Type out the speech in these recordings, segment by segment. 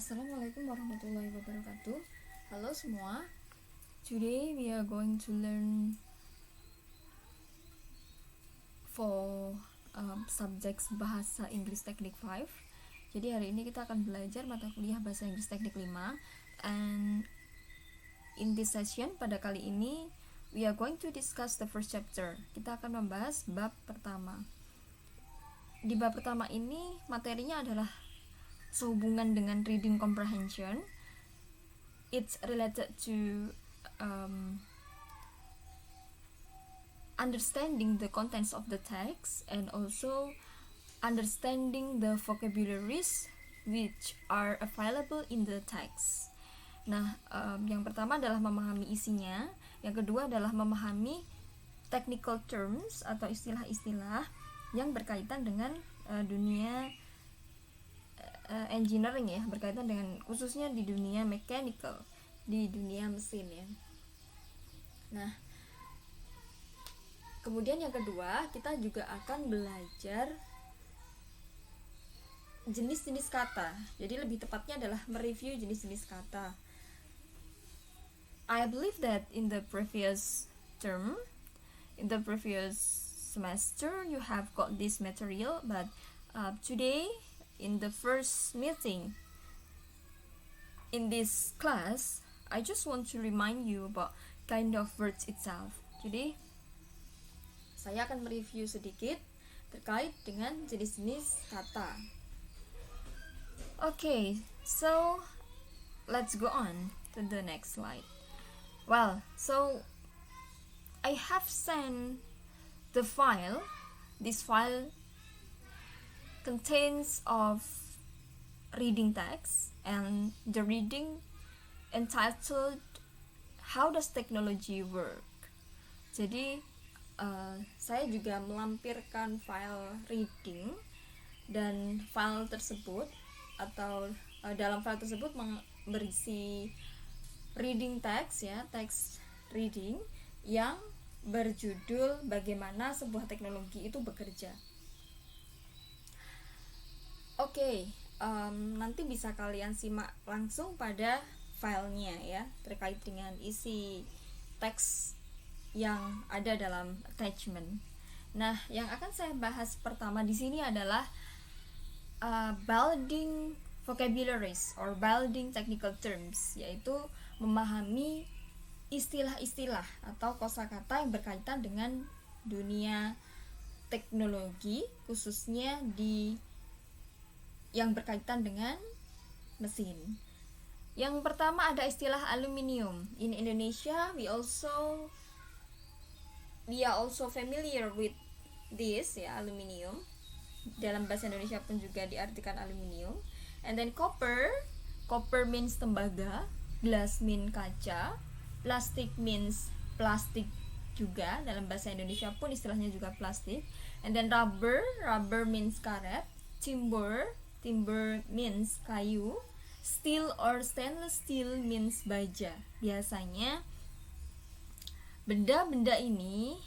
Assalamualaikum warahmatullahi wabarakatuh. Halo semua. Today we are going to learn for subjects Bahasa Inggris Teknik 5. Jadi hari ini kita akan belajar mata kuliah Bahasa Inggris Teknik 5. And in this session, pada kali ini we are going to discuss the first chapter. Kita akan membahas bab pertama. Di bab pertama ini materinya adalah sehubungan dengan reading comprehension. It's related to understanding the contents of the text and also understanding the vocabularies which are available in the text. Nah, yang pertama adalah memahami isinya, yang kedua adalah memahami technical terms atau istilah-istilah yang berkaitan dengan dunia engineering ya, berkaitan dengan khususnya di dunia mechanical, di dunia mesin ya. Nah, kemudian yang kedua kita juga akan belajar jenis-jenis kata. Jadi lebih tepatnya adalah mereview jenis-jenis kata. I believe that in the previous term, in the previous semester, you have got this material, but today in the first meeting in this class, I just want to remind you about kind of words itself. Jadi saya akan mereview sedikit terkait dengan jenis-jenis kata. Okay, so let's go on to the next slide. Well, so I have sent the file. This file contains of reading text, and the reading entitled How Does Technology Work? Jadi saya juga melampirkan file reading, dan file tersebut atau dalam file tersebut berisi reading text ya, text reading yang berjudul bagaimana sebuah teknologi itu bekerja. Oke, nanti bisa kalian simak langsung pada filenya ya, terkait dengan isi teks yang ada dalam attachment. Nah, yang akan saya bahas pertama di sini adalah building vocabularies or building technical terms, yaitu memahami istilah-istilah atau kosakata yang berkaitan dengan dunia teknologi, khususnya di yang berkaitan dengan mesin. Yang pertama ada istilah aluminium. In Indonesia, we are also familiar with this ya, aluminium. Dalam bahasa Indonesia pun juga diartikan aluminium. And then copper means tembaga, glass means kaca, plastic means plastik juga, dalam bahasa Indonesia pun istilahnya juga plastik. And then rubber means karet, timber means kayu, steel or stainless steel means baja. Biasanya benda-benda ini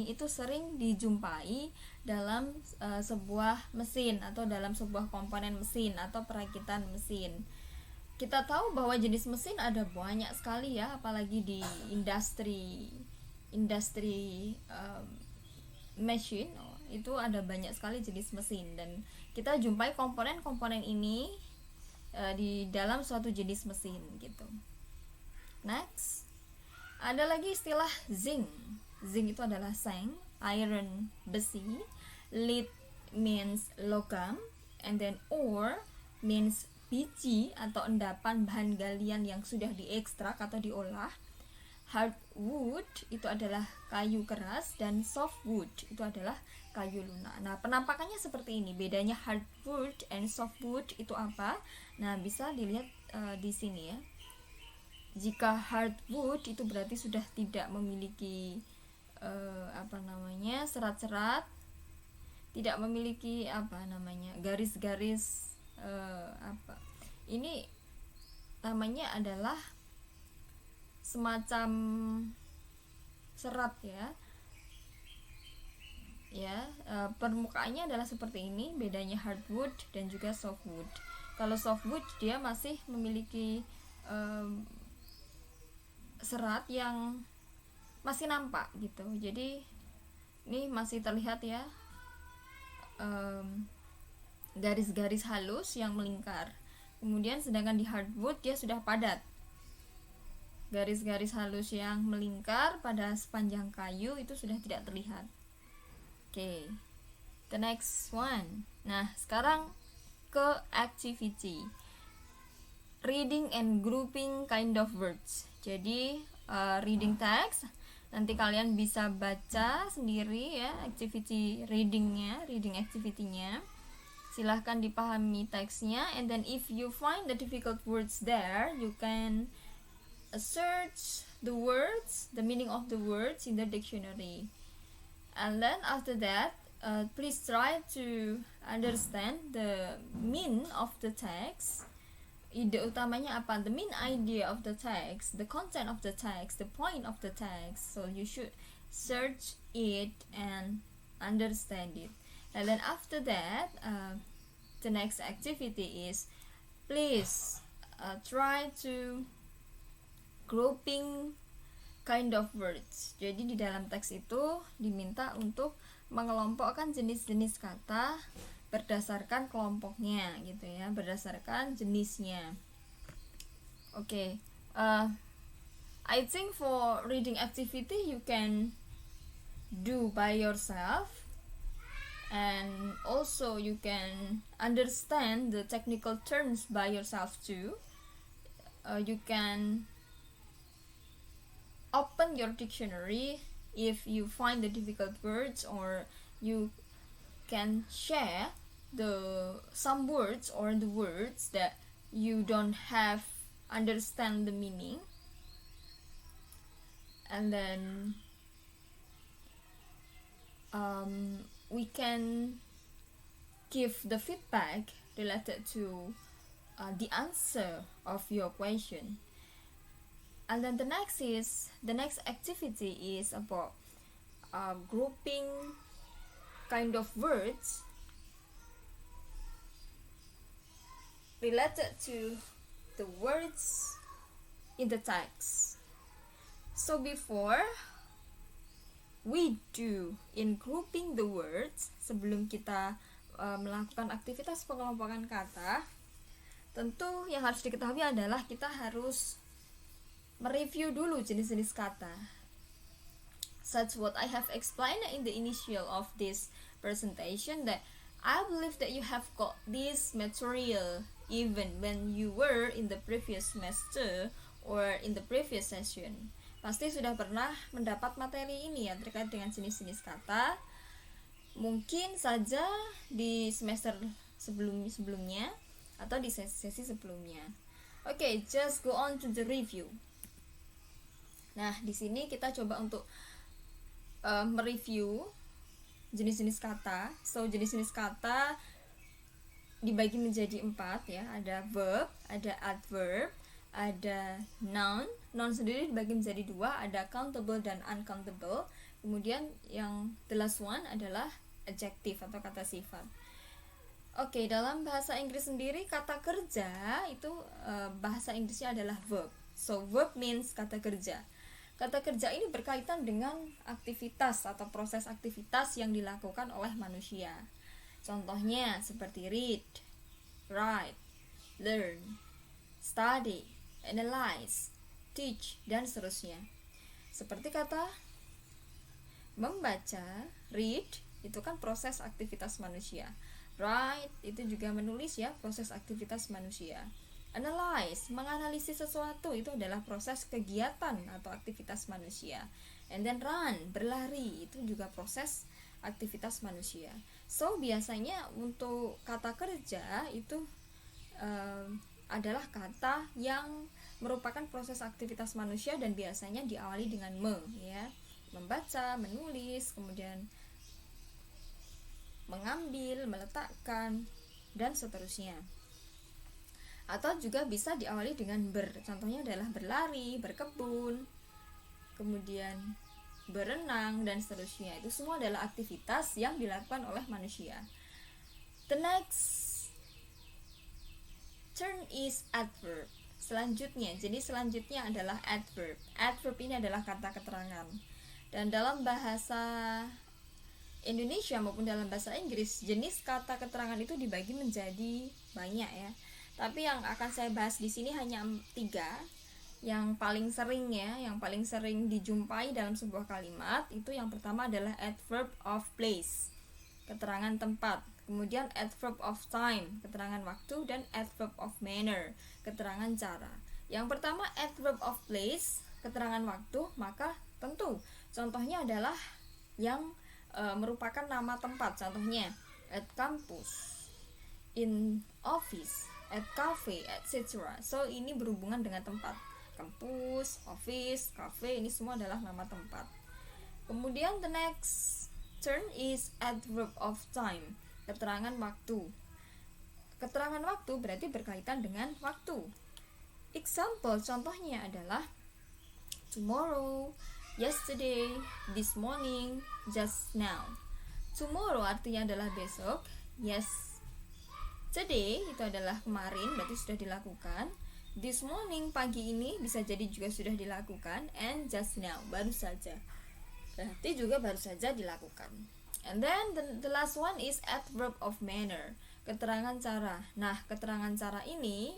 itu sering dijumpai dalam sebuah mesin atau dalam sebuah komponen mesin atau perakitan mesin. Kita tahu bahwa jenis mesin ada banyak sekali ya, apalagi di industri machine itu ada banyak sekali jenis mesin, dan kita jumpai komponen-komponen ini di dalam suatu jenis mesin gitu. Next, ada lagi istilah zinc. Zinc itu adalah seng, iron besi, lead means logam, and then ore means biji atau endapan bahan galian yang sudah diekstrak atau diolah. Hardwood itu adalah kayu keras, dan softwood itu adalah kayu lunak. Nah, penampakannya seperti ini. Bedanya hardwood and softwood itu apa? Nah, bisa dilihat di sini ya. Jika hardwood itu berarti sudah tidak memiliki serat-serat, tidak memiliki garis-garis ini namanya adalah semacam serat ya. Permukaannya adalah seperti ini, bedanya hardwood dan juga softwood. Kalau softwood dia masih memiliki serat yang masih nampak gitu. Jadi ini masih terlihat ya garis-garis halus yang melingkar. Kemudian sedangkan di hardwood dia sudah padat. Garis-garis halus yang melingkar pada sepanjang kayu itu sudah tidak terlihat. Oke. The next one. Nah, sekarang ke activity. Reading and grouping kind of words. Jadi reading text, nanti kalian bisa baca sendiri ya activity readingnya, reading activity-nya. Silahkan dipahami teksnya, and then if you find the difficult words there, you can search the words, the meaning of the words in the dictionary. And then after that, please try to understand the meaning of the text. Ide utamanya apa? The main idea of the text, the content of the text, the point of the text. So you should search it and understand it. And then after that, the next activity is please try to grouping kind of words. Jadi di dalam teks itu diminta untuk mengelompokkan jenis-jenis kata berdasarkan kelompoknya gitu ya, berdasarkan jenisnya. Okay, I think for reading activity you can do by yourself, and also you can understand the technical terms by yourself too. You can open your dictionary if you find the difficult words, or you can share some words or the words that you don't have understand the meaning, and then we can give the feedback related to the answer of your question. And then the next activity is about grouping kind of words related to the words in the text. So before we do in grouping the words, sebelum kita melakukan aktivitas pengelompokan kata, tentu yang harus diketahui adalah kita harus mereview dulu jenis-jenis kata. Such what I have explained in the initial of this presentation, that I believe that you have got this material even when you were in the previous semester or in the previous session. Pasti sudah pernah mendapat materi ini ya terkait dengan jenis-jenis kata. Mungkin saja di semester sebelumnya atau di sesi sebelumnya. Okay, just go on to the review. Nah, di sini kita coba untuk mereview jenis-jenis kata. So, jenis-jenis kata dibagi menjadi 4 ya. Ada verb, ada adverb, ada noun. Noun sendiri dibagi menjadi 2, ada countable dan uncountable. Kemudian yang the last one adalah adjective atau kata sifat. Oke, dalam bahasa Inggris sendiri kata kerja itu bahasa Inggrisnya adalah verb. So, verb means kata kerja. Kata kerja ini berkaitan dengan aktivitas atau proses aktivitas yang dilakukan oleh manusia. Contohnya seperti read, write, learn, study, analyze, teach, dan seterusnya. Seperti kata membaca, read, itu kan proses aktivitas manusia. Write, itu juga menulis ya, proses aktivitas manusia. Analyze, menganalisis sesuatu, itu adalah proses kegiatan atau aktivitas manusia. And then run, berlari, itu juga proses aktivitas manusia. So, biasanya untuk kata kerja itu adalah kata yang merupakan proses aktivitas manusia dan biasanya diawali dengan ya. Membaca, menulis, kemudian mengambil, meletakkan, dan seterusnya. Atau juga bisa diawali dengan contohnya adalah berlari, berkebun, kemudian berenang, dan seterusnya. Itu semua adalah aktivitas yang dilakukan oleh manusia. The next Turn is adverb. Selanjutnya, jadi selanjutnya adalah adverb. Adverb ini adalah kata keterangan. Dan dalam bahasa Indonesia maupun dalam bahasa Inggris, jenis kata keterangan itu dibagi menjadi banyak ya. Tapi yang akan saya bahas di sini hanya 3. Yang paling sering ya, yang paling sering dijumpai dalam sebuah kalimat itu yang pertama adalah adverb of place, keterangan tempat. Kemudian adverb of time, keterangan waktu, dan adverb of manner, keterangan cara. Yang pertama adverb of place, keterangan waktu, maka tentu contohnya adalah yang merupakan nama tempat. Contohnya at campus, in office, at cafe, etc. So ini berhubungan dengan tempat. Kampus, office, cafe, ini semua adalah nama tempat. Kemudian the next term is adverb of time, keterangan waktu. Keterangan waktu berarti berkaitan dengan waktu. Example contohnya adalah tomorrow, yesterday, this morning, just now. Tomorrow artinya adalah besok. Yesterday itu adalah kemarin, berarti sudah dilakukan. This morning, pagi ini, bisa jadi juga sudah dilakukan. And just now, baru saja, berarti juga baru saja dilakukan. And then the last one is adverb of manner, keterangan cara. Nah, keterangan cara ini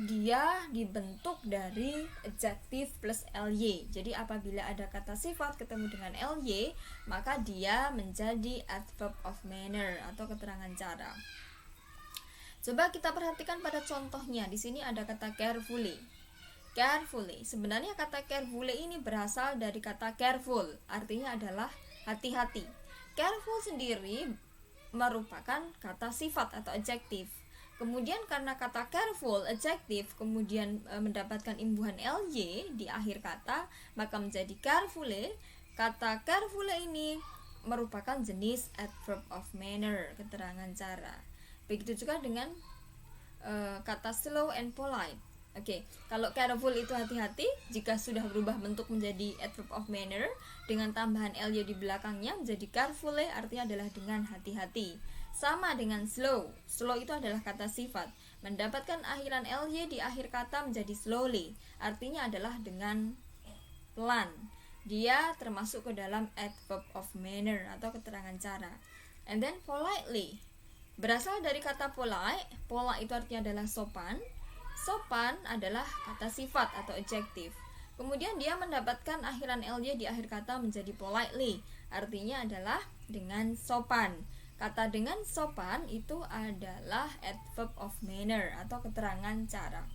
dia dibentuk dari adjective plus ly. Jadi apabila ada kata sifat ketemu dengan ly, maka dia menjadi adverb of manner atau keterangan cara. Coba kita perhatikan pada contohnya. Di sini ada kata carefully. Carefully. Sebenarnya kata carefully ini berasal dari kata careful. Artinya adalah hati-hati. Careful sendiri merupakan kata sifat atau adjektif. Kemudian karena kata careful adjektif kemudian mendapatkan imbuhan ly di akhir kata, maka menjadi carefully. Kata carefully ini merupakan jenis adverb of manner, keterangan cara. Begitu juga dengan kata slow and polite. Oke, kalau careful itu hati-hati, jika sudah berubah bentuk menjadi adverb of manner dengan tambahan ly di belakangnya menjadi carefully, artinya adalah dengan hati-hati. Sama dengan slow. Slow itu adalah kata sifat, mendapatkan akhiran ly di akhir kata menjadi slowly, artinya adalah dengan pelan. Dia termasuk ke dalam adverb of manner atau keterangan cara. And then politely berasal dari kata polite. Polite itu artinya adalah sopan. Sopan adalah kata sifat atau adjektif. Kemudian dia mendapatkan akhiran ly di akhir kata menjadi politely, artinya adalah dengan sopan. Kata dengan sopan itu adalah adverb of manner atau keterangan cara.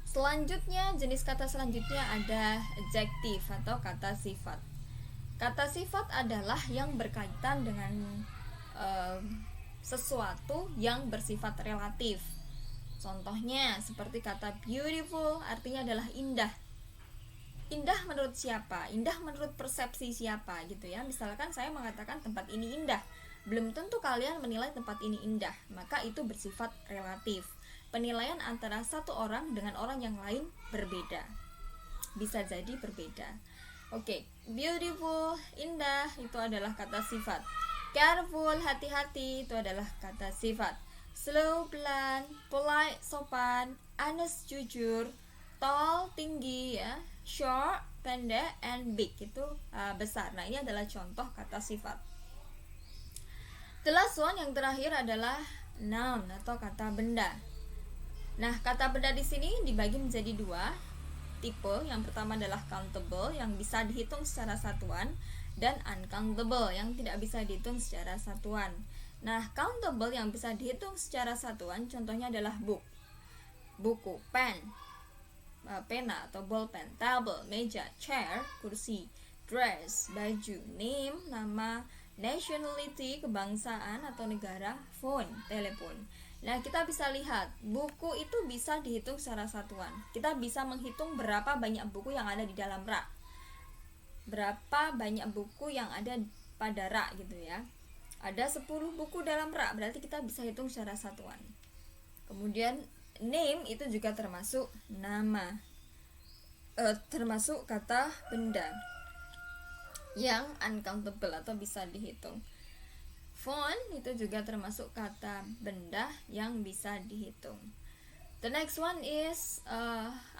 Selanjutnya, jenis kata selanjutnya ada adjektif atau kata sifat. Kata sifat adalah yang berkaitan dengan sesuatu yang bersifat relatif. Contohnya seperti kata beautiful, artinya adalah indah. Indah menurut siapa? Indah menurut persepsi siapa gitu ya. Misalkan saya mengatakan tempat ini indah, belum tentu kalian menilai tempat ini indah, maka itu bersifat relatif. Penilaian antara satu orang dengan orang yang lain berbeda, bisa jadi berbeda. Oke, beautiful, indah itu adalah kata sifat. Careful, hati-hati itu adalah kata sifat. Slow, pelan. Polite, sopan. Honest, jujur. Tall, tinggi ya. Short, pendek. And big itu besar. Nah, ini adalah contoh kata sifat. The last one yang terakhir adalah noun atau kata benda. Nah, kata benda di sini dibagi menjadi 2 tipe. Yang pertama adalah countable yang bisa dihitung secara satuan, dan uncountable yang tidak bisa dihitung secara satuan. Nah, countable yang bisa dihitung secara satuan contohnya adalah buku, pen, pena atau bolpen, table, meja, chair, kursi, dress, baju, name, nama, nationality, kebangsaan atau negara, phone, telepon. Nah, kita bisa lihat buku itu bisa dihitung secara satuan. Kita bisa menghitung berapa banyak buku yang ada di dalam rak, berapa banyak buku yang ada pada rak gitu ya. Ada 10 buku dalam rak, berarti kita bisa hitung secara satuan. Kemudian name itu juga termasuk nama, termasuk kata benda yang uncountable atau bisa dihitung. Phone itu juga termasuk kata benda yang bisa dihitung. The next one is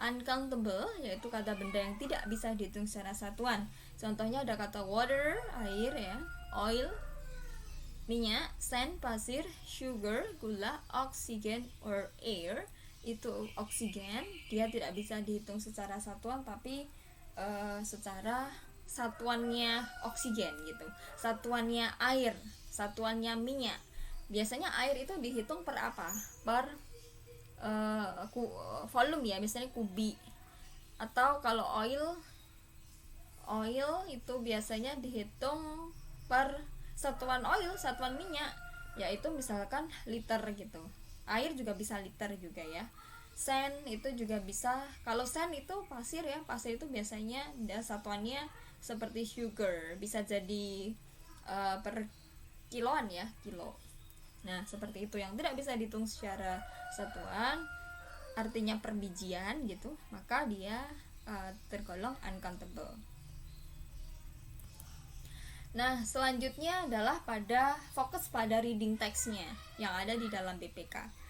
uncountable, yaitu kata benda yang tidak bisa dihitung secara satuan. Contohnya ada kata water, air ya, oil, minyak, sand, pasir, sugar, gula, oxygen or air. Itu oksigen, dia tidak bisa dihitung secara satuan, tapi secara satuannya oksigen gitu, satuannya air, satuannya minyak. Biasanya air itu dihitung per apa? Per volume ya, misalnya kubik. Atau kalau oil itu biasanya dihitung per satuan oil, satuan minyak, yaitu misalkan liter gitu. Air juga bisa liter juga ya. Sand itu juga bisa. Kalau sand itu pasir ya, pasir itu biasanya satuannya seperti sugar, bisa jadi per kiloan ya, kilo. Nah seperti itu yang tidak bisa dihitung secara satuan, artinya per bijian gitu, maka dia tergolong uncountable. Nah selanjutnya adalah fokus pada reading text-nya yang ada di dalam BPK.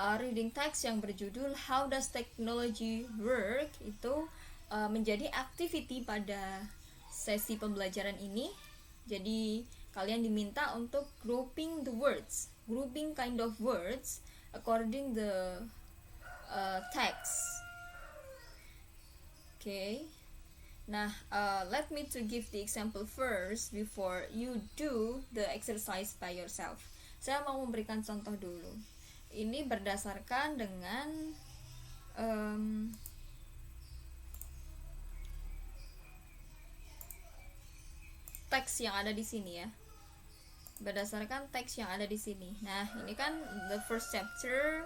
Reading text yang berjudul How Does Technology Work itu menjadi activity pada sesi pembelajaran ini. Jadi kalian diminta untuk grouping the words, grouping kind of words according the text. Okay. Nah, let me to give the example first before you do the exercise by yourself. Saya mau memberikan contoh dulu. Ini berdasarkan dengan teks yang ada di sini ya. Berdasarkan teks yang ada di sini. Nah, ini kan the first chapter,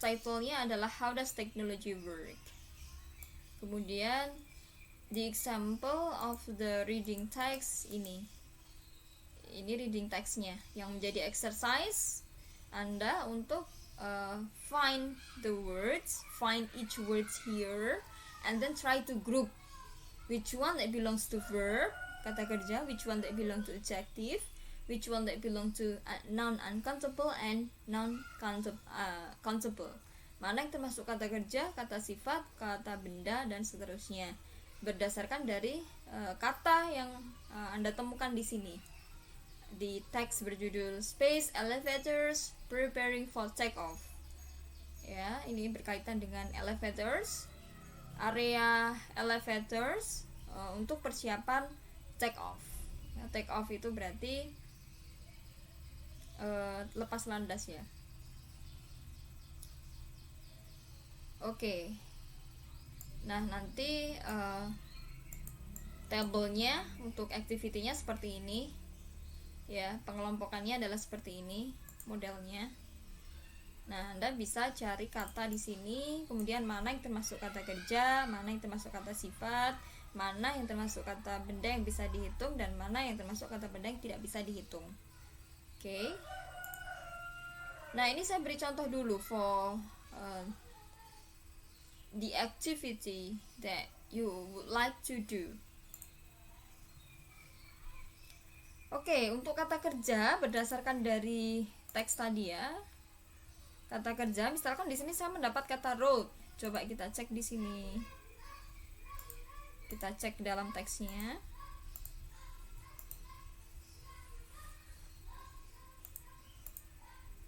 title-nya adalah How Does Technology Work. Kemudian the example of the reading text ini reading text-nya yang menjadi exercise Anda untuk find the words, find each words here, and then try to group which one that belongs to verb, kata kerja, which one that belongs to adjective, which one that belongs to noun uncountable and noun countable. Mana yang termasuk kata kerja, kata sifat, kata benda, dan seterusnya. Berdasarkan dari kata yang Anda temukan di sini. Di teks berjudul Space Elevators Preparing for Takeoff. Ya, ini berkaitan dengan elevators, area elevators untuk persiapan take off. Ya, take off itu berarti lepas landas ya. Oke. Nah, nanti tabelnya untuk activity-nya seperti ini. Ya, pengelompokannya adalah seperti ini modelnya. Nah, Anda bisa cari kata di sini, kemudian mana yang termasuk kata kerja, mana yang termasuk kata sifat, mana yang termasuk kata benda yang bisa dihitung, dan mana yang termasuk kata benda yang tidak bisa dihitung. Oke. Nah, ini saya beri contoh dulu for the activity that you would like to do. Oke, untuk kata kerja berdasarkan dari teks tadi ya. Kata kerja, misalkan di sini saya mendapat kata road. Coba kita cek di sini. Kita cek dalam teksnya.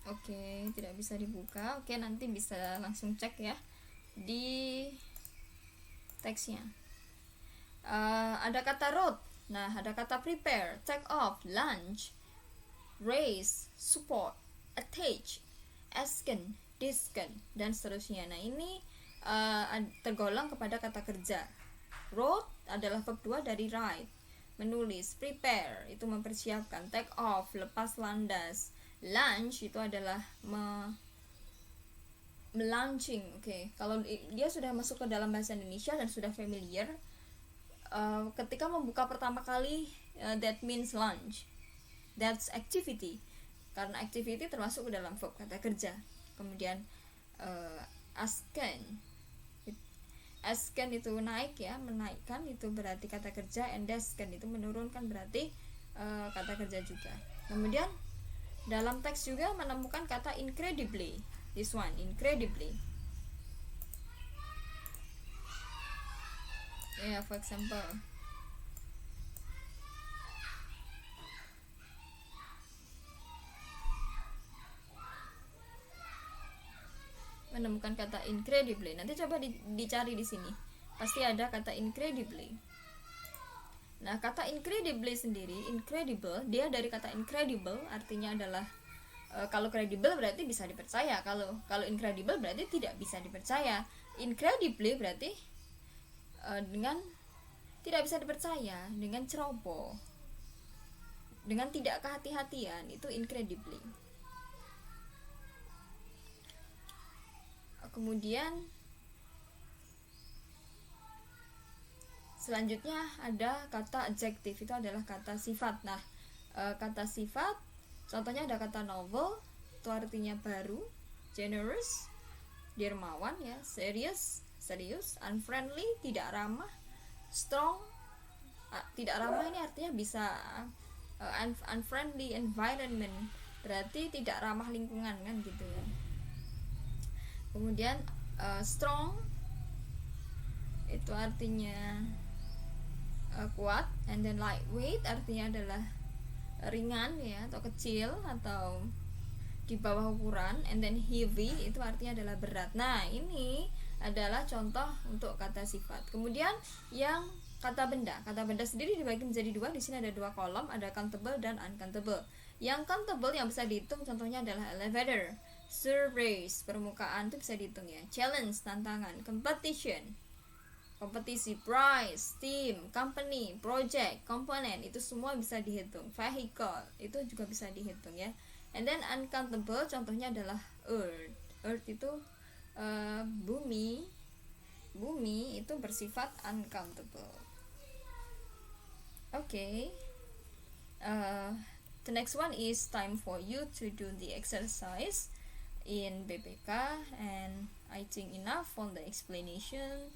Oke, tidak bisa dibuka. Oke, nanti bisa langsung cek ya di teksnya. Ada kata road. Nah, ada kata prepare, take off, lunch, raise, support, attach, asken, disken, dan seterusnya. Nah, ini tergolong kepada kata kerja. Road adalah verb 2 dari write, menulis. Prepare itu mempersiapkan. Take off, lepas landas. Lunch itu adalah melaunching. Oke. Kalau dia sudah masuk ke dalam bahasa Indonesia dan sudah familiar, ketika membuka pertama kali, that means lunch, that's activity, karena activity termasuk ke dalam verb kata kerja. Kemudian asken itu naik ya, menaikkan itu berarti kata kerja, and desken itu menurunkan berarti kata kerja juga. Kemudian dalam teks juga menemukan kata incredibly. This one, incredibly. For example, menemukan kata incredibly. Nanti coba dicari di sini. Pasti ada kata incredibly. Nah, kata incredibly sendiri, incredible, dia dari kata incredible, artinya adalah kalau credible berarti bisa dipercaya. Kalau incredible berarti tidak bisa dipercaya. Incredibly berarti dengan tidak bisa dipercaya, dengan ceroboh, dengan tidak kehati-hatian, itu incredibly. Kemudian selanjutnya ada kata adjective, itu adalah kata sifat. Nah, kata sifat contohnya ada kata novel, itu artinya baru, generous, dermawan ya, serious, unfriendly, tidak ramah, strong, tidak ramah ini artinya bisa unfriendly environment, berarti tidak ramah lingkungan kan gitu ya. Kemudian strong itu artinya kuat, and then lightweight artinya adalah ringan ya, atau kecil atau di bawah ukuran, and then heavy itu artinya adalah berat. Nah, ini adalah contoh untuk kata sifat. Kemudian yang kata benda sendiri dibagi menjadi dua. Di sini ada dua kolom, ada countable dan uncountable. Yang countable yang bisa dihitung contohnya adalah elevator, surface, permukaan itu bisa dihitung ya. Challenge, tantangan. Competition, kompetisi. Price, team, company, project, komponen, itu semua bisa dihitung. Vehicle, itu juga bisa dihitung ya. And then uncountable contohnya adalah earth itu bumi itu bersifat uncountable. Okay, the next one is time for you to do the exercise in BPK, and I think enough on the explanation.